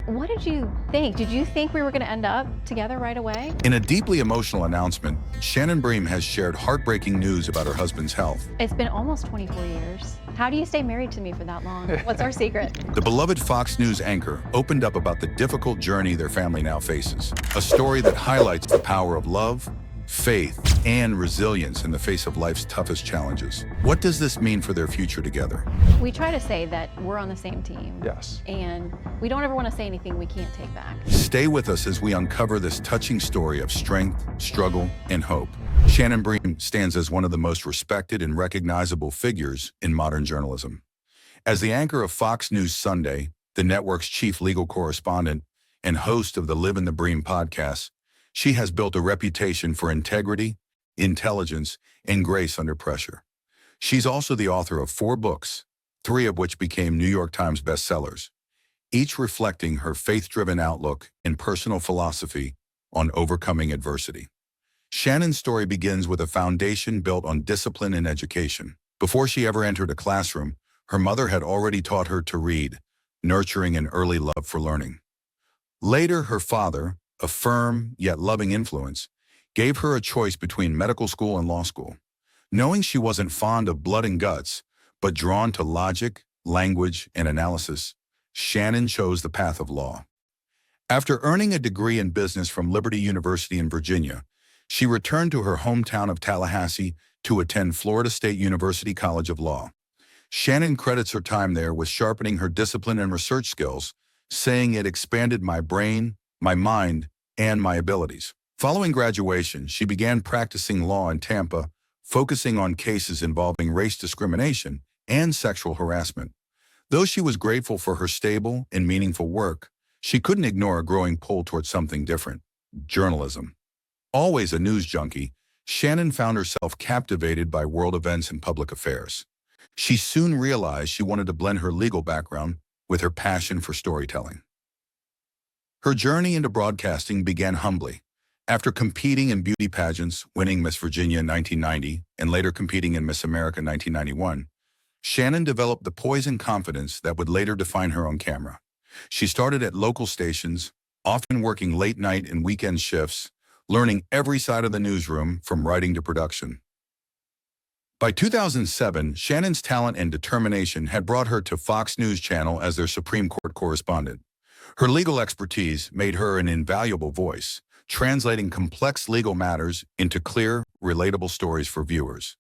What did you think? Did you think we were going to end up together right away? In a deeply emotional announcement, Shannon Bream has shared heartbreaking news about her husband's health. It's been almost 24 years. How do you stay married to me for that long? What's our secret? The beloved Fox News anchor opened up about the difficult journey their family now faces. A story that highlights the power of love, faith, and resilience in the face of life's toughest challenges. What does this mean for their future together? We try to say that we're on the same team. Yes. And we don't ever want to say anything we can't take back. Stay with us as we uncover this touching story of strength, struggle, and hope. Shannon Bream stands as one of the most respected and recognizable figures in modern journalism. As the anchor of Fox News Sunday, the network's chief legal correspondent, and host of the Live in the Bream podcast, she has built a reputation for integrity, intelligence, and grace under pressure. She's also the author of 4 books, 3 of which became New York Times bestsellers, each reflecting her faith-driven outlook and personal philosophy on overcoming adversity. Shannon's story begins with a foundation built on discipline and education. Before she ever entered a classroom, her mother had already taught her to read, nurturing an early love for learning. Later, her father, a firm yet loving influence, gave her a choice between medical school and law school. Knowing she wasn't fond of blood and guts, but drawn to logic, language, and analysis, Shannon chose the path of law. After earning a degree in business from Liberty University in Virginia, she returned to her hometown of Tallahassee to attend Florida State University College of Law. Shannon credits her time there with sharpening her discipline and research skills, saying it expanded my brain, my mind, and my abilities. Following graduation, she began practicing law in Tampa, focusing on cases involving race discrimination and sexual harassment. Though she was grateful for her stable and meaningful work, she couldn't ignore a growing pull towards something different: journalism. Always a news junkie, Shannon found herself captivated by world events and public affairs. She soon realized she wanted to blend her legal background with her passion for storytelling. Her journey into broadcasting began humbly. After competing in beauty pageants, winning Miss Virginia in 1990, and later competing in Miss America in 1991, Shannon developed the poise and confidence that would later define her on camera. She started at local stations, often working late night and weekend shifts, learning every side of the newsroom from writing to production. By 2007, Shannon's talent and determination had brought her to Fox News Channel as their Supreme Court correspondent. Her legal expertise made her an invaluable voice, translating complex legal matters into clear, relatable stories for viewers.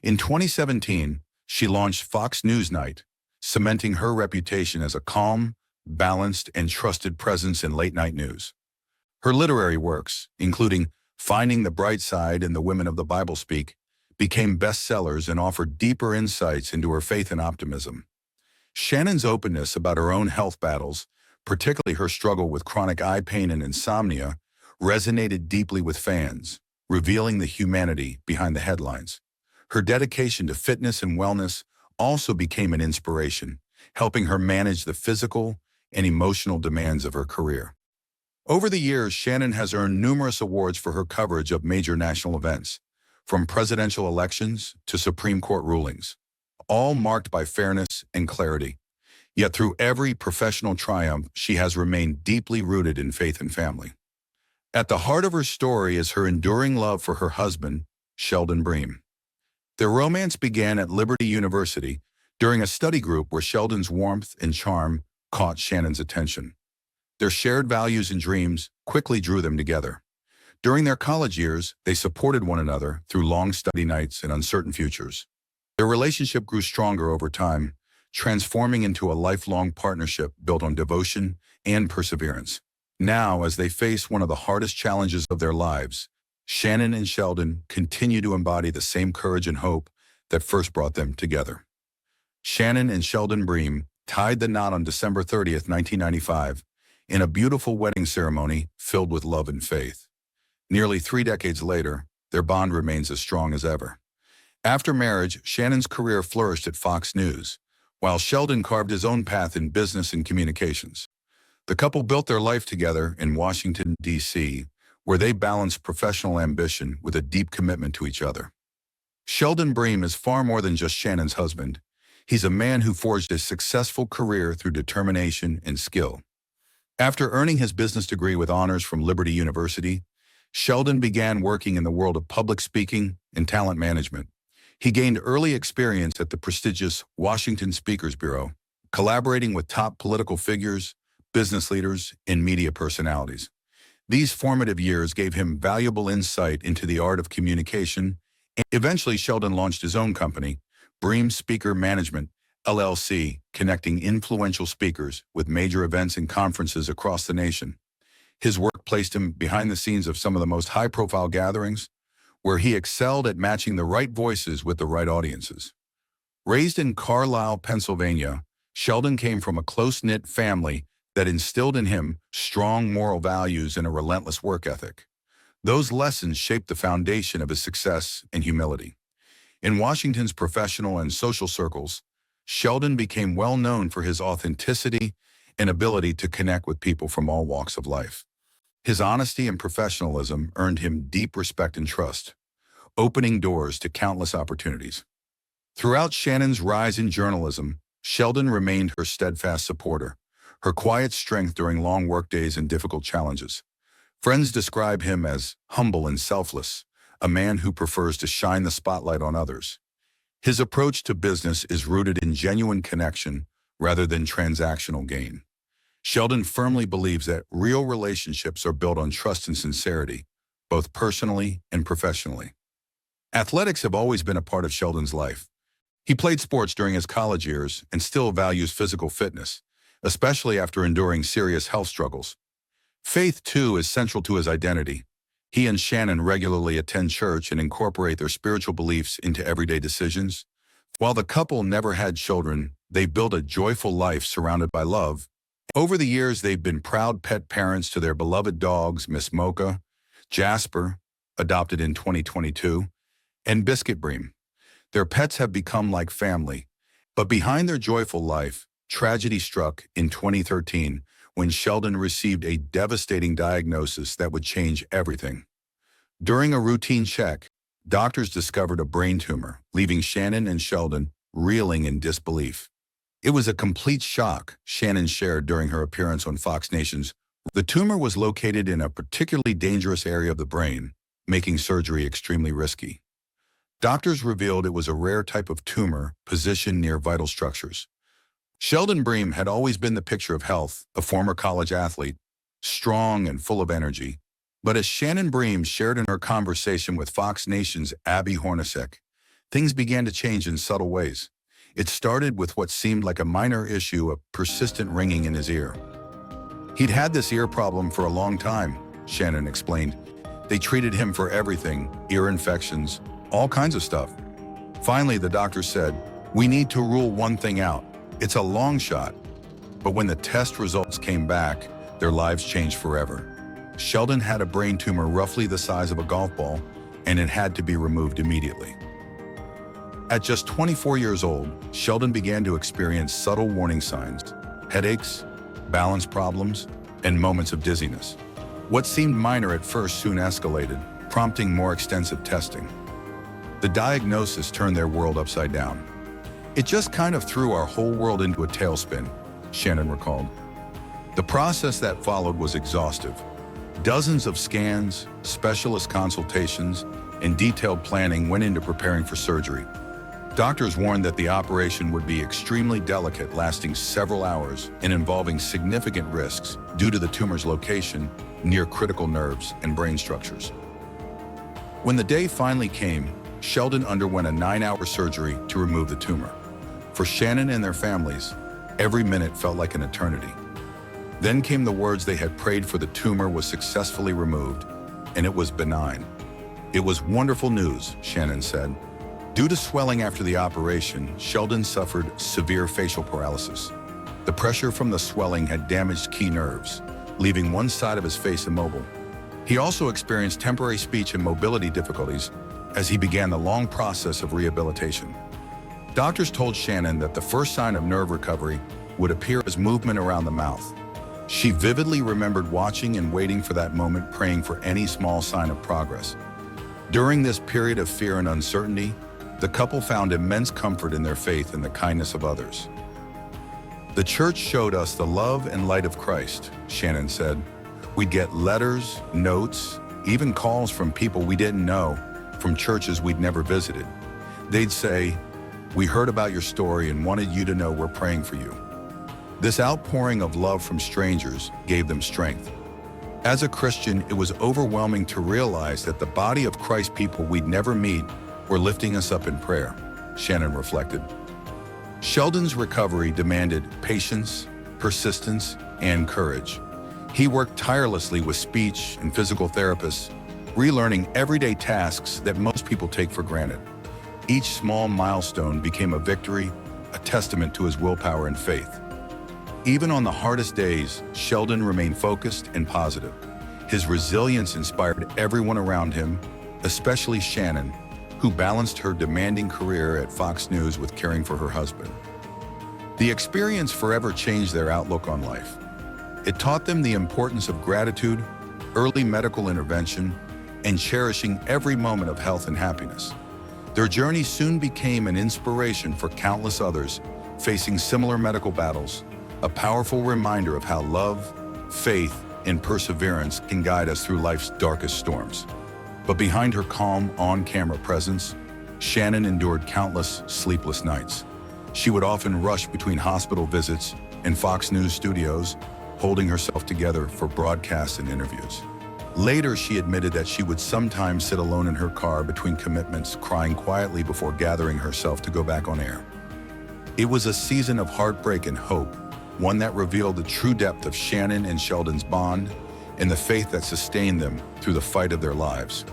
In 2017, she launched Fox News Night, cementing her reputation as a calm, balanced, and trusted presence in late-night news. Her literary works, including Finding the Bright Side and The Women of the Bible Speak, became bestsellers and offered deeper insights into her faith and optimism. Shannon's openness about her own health battles, particularly her struggle with chronic eye pain and insomnia, resonated deeply with fans, revealing the humanity behind the headlines. Her dedication to fitness and wellness also became an inspiration, helping her manage the physical and emotional demands of her career. Over the years, Shannon has earned numerous awards for her coverage of major national events, from presidential elections to Supreme Court rulings, all marked by fairness and clarity. Yet through every professional triumph, she has remained deeply rooted in faith and family. At the heart of her story is her enduring love for her husband, Shannon Bream. Their romance began at Liberty University during a study group where Sheldon's warmth and charm caught Shannon's attention. Their shared values and dreams quickly drew them together. During their college years, they supported one another through long study nights and uncertain futures. Their relationship grew stronger over time, transforming into a lifelong partnership built on devotion and perseverance. Now, as they face one of the hardest challenges of their lives, Shannon and Sheldon continue to embody the same courage and hope that first brought them together. Shannon and Sheldon Bream tied the knot on December 30th, 1995, in a beautiful wedding ceremony filled with love and faith. Nearly 3 decades later, their bond remains as strong as ever. After marriage, Shannon's career flourished at Fox News, while Sheldon carved his own path in business and communications. The couple built their life together in Washington, D.C., where they balanced professional ambition with a deep commitment to each other. Sheldon Bream is far more than just Shannon's husband. He's a man who forged a successful career through determination and skill. After earning his business degree with honors from Liberty University, Sheldon began working in the world of public speaking and talent management. He gained early experience at the prestigious Washington Speakers Bureau, collaborating with top political figures, business leaders, and media personalities. These formative years gave him valuable insight into the art of communication. Eventually, Sheldon launched his own company, Bream Speaker Management, LLC, connecting influential speakers with major events and conferences across the nation. His work placed him behind the scenes of some of the most high-profile gatherings, where he excelled at matching the right voices with the right audiences. Raised in Carlisle, Pennsylvania, Sheldon came from a close-knit family that instilled in him strong moral values and a relentless work ethic. Those lessons shaped the foundation of his success and humility. In Washington's professional and social circles, Sheldon became well known for his authenticity and ability to connect with people from all walks of life. His honesty and professionalism earned him deep respect and trust, opening doors to countless opportunities. Throughout Shannon's rise in journalism, Sheldon remained her steadfast supporter, her quiet strength during long workdays and difficult challenges. Friends describe him as humble and selfless, a man who prefers to shine the spotlight on others. His approach to business is rooted in genuine connection rather than transactional gain. Sheldon firmly believes that real relationships are built on trust and sincerity, both personally and professionally. Athletics have always been a part of Sheldon's life. He played sports during his college years and still values physical fitness, especially after enduring serious health struggles. Faith, too, is central to his identity. He and Shannon regularly attend church and incorporate their spiritual beliefs into everyday decisions. While the couple never had children, they built a joyful life surrounded by love. Over the years, they've been proud pet parents to their beloved dogs, Miss Mocha, Jasper, adopted in 2022, and Biscuit Bream. Their pets have become like family. But behind their joyful life, tragedy struck in 2013 when Sheldon received a devastating diagnosis that would change everything. During a routine check, doctors discovered a brain tumor, leaving Shannon and Sheldon reeling in disbelief. It was a complete shock, Shannon shared during her appearance on Fox Nation's. The tumor was located in a particularly dangerous area of the brain, making surgery extremely risky. Doctors revealed it was a rare type of tumor positioned near vital structures. Sheldon Bream had always been the picture of health, a former college athlete, strong and full of energy. But as Shannon Bream shared in her conversation with Fox Nation's Abby Hornacek, things began to change in subtle ways. It started with what seemed like a minor issue of persistent ringing in his ear. He'd had this ear problem for a long time, Shannon explained. They treated him for everything, ear infections, all kinds of stuff. Finally, the doctor said, "We need to rule one thing out. It's a long shot." But when the test results came back, their lives changed forever. Sheldon had a brain tumor roughly the size of a golf ball, and it had to be removed immediately. At just 24 years old, Sheldon began to experience subtle warning signs: headaches, balance problems, and moments of dizziness. What seemed minor at first soon escalated, prompting more extensive testing. The diagnosis turned their world upside down. "It just kind of threw our whole world into a tailspin," Shannon recalled. The process that followed was exhaustive. Dozens of scans, specialist consultations, and detailed planning went into preparing for surgery. Doctors warned that the operation would be extremely delicate, lasting several hours and involving significant risks due to the tumor's location near critical nerves and brain structures. When the day finally came, Sheldon underwent a 9-hour surgery to remove the tumor. For Shannon and their families, every minute felt like an eternity. Then came the words they had prayed for: the tumor was successfully removed, and it was benign. "It was wonderful news," Shannon said. Due to swelling after the operation, Sheldon suffered severe facial paralysis. The pressure from the swelling had damaged key nerves, leaving one side of his face immobile. He also experienced temporary speech and mobility difficulties as he began the long process of rehabilitation. Doctors told Shannon that the first sign of nerve recovery would appear as movement around the mouth. She vividly remembered watching and waiting for that moment, praying for any small sign of progress. During this period of fear and uncertainty, the couple found immense comfort in their faith and the kindness of others. "The church showed us the love and light of Christ," Shannon said. "We'd get letters, notes, even calls from people we didn't know, from churches we'd never visited. They'd say, 'We heard about your story and wanted you to know we're praying for you.' This outpouring of love from strangers gave them strength. As a Christian, it was overwhelming to realize that the body of Christ people we'd never meet were lifting us up in prayer," Shannon reflected. Sheldon's recovery demanded patience, persistence, and courage. He worked tirelessly with speech and physical therapists, relearning everyday tasks that most people take for granted. Each small milestone became a victory, a testament to his willpower and faith. Even on the hardest days, Sheldon remained focused and positive. His resilience inspired everyone around him, especially Shannon, who balanced her demanding career at Fox News with caring for her husband. The experience forever changed their outlook on life. It taught them the importance of gratitude, early medical intervention, and cherishing every moment of health and happiness. Their journey soon became an inspiration for countless others facing similar medical battles, a powerful reminder of how love, faith, and perseverance can guide us through life's darkest storms. But behind her calm, on-camera presence, Shannon endured countless sleepless nights. She would often rush between hospital visits and Fox News studios, holding herself together for broadcasts and interviews. Later, she admitted that she would sometimes sit alone in her car between commitments, crying quietly before gathering herself to go back on air. It was a season of heartbreak and hope, one that revealed the true depth of Shannon and Sheldon's bond and the faith that sustained them through the fight of their lives.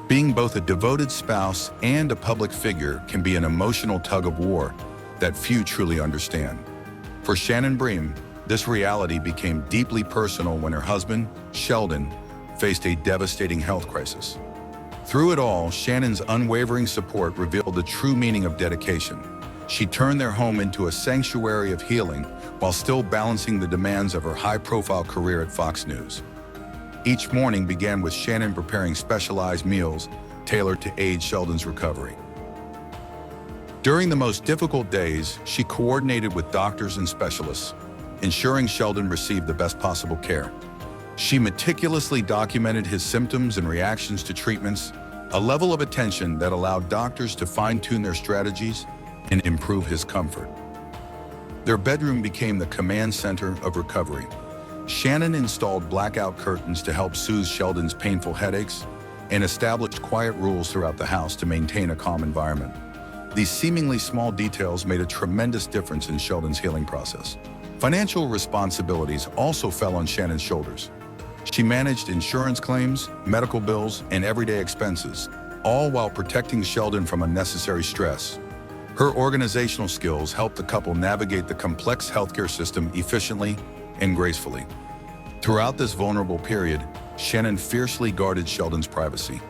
Being both a devoted spouse and a public figure can be an emotional tug of war that few truly understand. For Shannon Bream, this reality became deeply personal when her husband, Sheldon, faced a devastating health crisis. Through it all, Shannon's unwavering support revealed the true meaning of dedication. She turned their home into a sanctuary of healing while still balancing the demands of her high-profile career at Fox News. Each morning began with Shannon preparing specialized meals tailored to aid Sheldon's recovery. During the most difficult days, she coordinated with doctors and specialists, ensuring Sheldon received the best possible care. She meticulously documented his symptoms and reactions to treatments, a level of attention that allowed doctors to fine-tune their strategies and improve his comfort. Their bedroom became the command center of recovery. Shannon installed blackout curtains to help soothe Sheldon's painful headaches and established quiet rules throughout the house to maintain a calm environment. These seemingly small details made a tremendous difference in Sheldon's healing process. Financial responsibilities also fell on Shannon's shoulders. She managed insurance claims, medical bills, and everyday expenses, all while protecting Sheldon from unnecessary stress. Her organizational skills helped the couple navigate the complex healthcare system efficiently and gracefully. Throughout this vulnerable period, Shannon fiercely guarded Sheldon's privacy.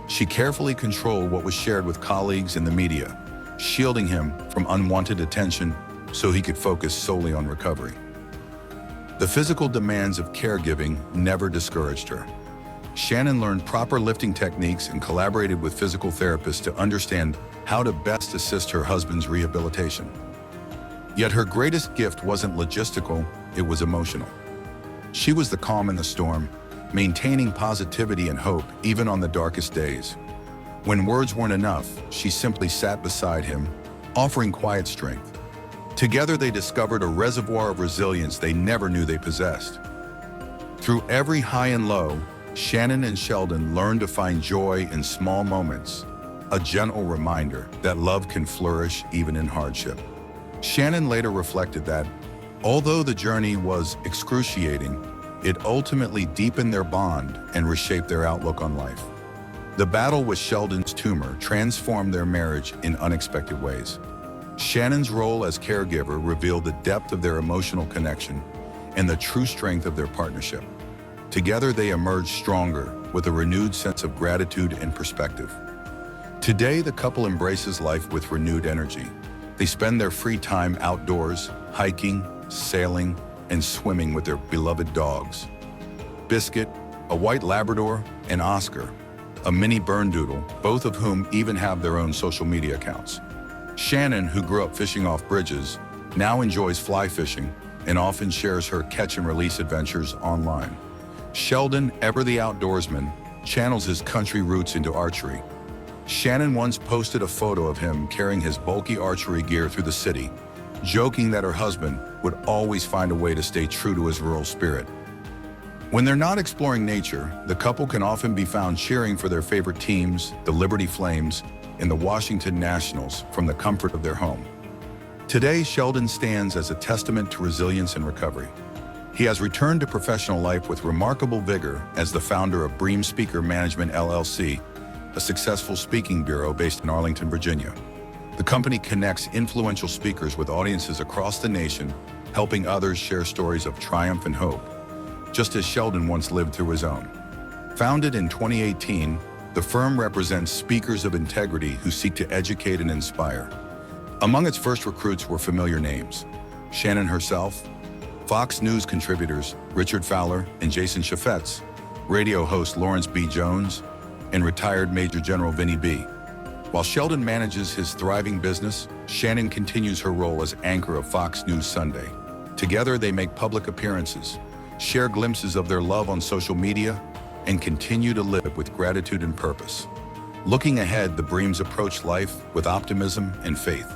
She carefully controlled what was shared with colleagues and the media, shielding him from unwanted attention so he could focus solely on recovery. The physical demands of caregiving never discouraged her. Shannon learned proper lifting techniques and collaborated with physical therapists to understand how to best assist her husband's rehabilitation. Yet her greatest gift wasn't logistical, it was emotional. She was the calm in the storm, maintaining positivity and hope even on the darkest days. When words weren't enough, she simply sat beside him, offering quiet strength. Together they discovered a reservoir of resilience they never knew they possessed. Through every high and low, Shannon and Sheldon learned to find joy in small moments, a gentle reminder that love can flourish even in hardship. Shannon later reflected that, although the journey was excruciating, it ultimately deepened their bond and reshaped their outlook on life. The battle with Sheldon's tumor transformed their marriage in unexpected ways. Shannon's role as caregiver revealed the depth of their emotional connection and the true strength of their partnership. Together they emerged stronger with a renewed sense of gratitude and perspective. Today, the couple embraces life with renewed energy. They spend their free time outdoors, hiking, sailing, and swimming with their beloved dogs. Biscuit, a white Labrador, and Oscar, a mini Berndoodle, both of whom even have their own social media accounts. Shannon, who grew up fishing off bridges, now enjoys fly fishing and often shares her catch-and-release adventures online. Sheldon, ever the outdoorsman, channels his country roots into archery. Shannon once posted a photo of him carrying his bulky archery gear through the city, joking that her husband would always find a way to stay true to his rural spirit. When they're not exploring nature, the couple can often be found cheering for their favorite teams, the Liberty Flames and the Washington Nationals, from the comfort of their home. Today, Sheldon stands as a testament to resilience and recovery. He has returned to professional life with remarkable vigor as the founder of Bream Speaker Management LLC, a successful speaking bureau based in Arlington, Virginia. The company connects influential speakers with audiences across the nation, helping others share stories of triumph and hope, just as Sheldon once lived through his own. Founded in 2018, the firm represents speakers of integrity who seek to educate and inspire. Among its first recruits were familiar names: Shannon herself, Fox News contributors Richard Fowler and Jason Chaffetz, radio host Lawrence B. Jones, and retired Major General Vinnie B. While Sheldon manages his thriving business, Shannon continues her role as anchor of Fox News Sunday. Together, they make public appearances, share glimpses of their love on social media, and continue to live with gratitude and purpose. Looking ahead, the Breams approach life with optimism and faith.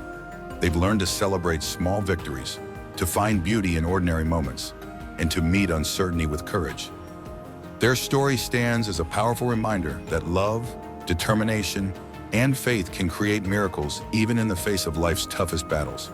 They've learned to celebrate small victories, to find beauty in ordinary moments, and to meet uncertainty with courage. Their story stands as a powerful reminder that love, determination, and faith can create miracles even in the face of life's toughest battles.